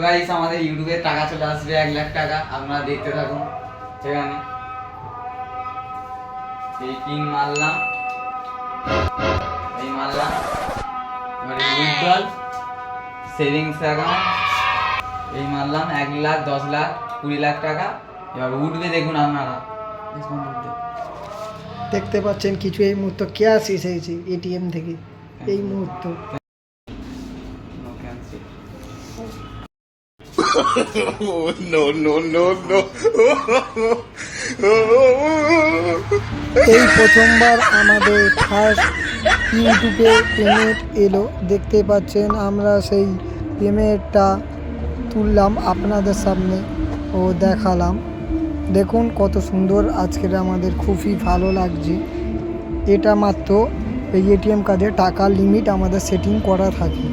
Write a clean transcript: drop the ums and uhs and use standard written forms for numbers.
Guys আমাদের ইউটিউবে টাকা চলে আসবে 1 লাখ টাকা, আপনারা দেখতে থাকুন। সেখানে এই পিন মারলাম, এই মারলাম, এবারে উইথড্রল সেভিংস অ্যাকাউন্ট এই মারলাম 1 লাখ 10 লাখ 20 লাখ টাকা। এবার উঠবে দেখুন আপনারা, দেখতে পাচ্ছেন কিছু এই মুহূর্তে ক্যাশ এসেছে এটিএম থেকে এই মুহূর্তে। এই প্রথমবার আমাদের ফার্স্ট ইউটিউবে পেমেন্ট এলো, দেখতে পাচ্ছেন আমরা সেই পেমেন্টটা তুললাম আপনাদের সামনে ও দেখালাম। দেখুন কত সুন্দর, আজকের আমাদের খুবই ভালো লাগছে। এটা মাত্র এই এটিএম কার্ডে টাকার লিমিট আমাদের সেটিং করা থাকে।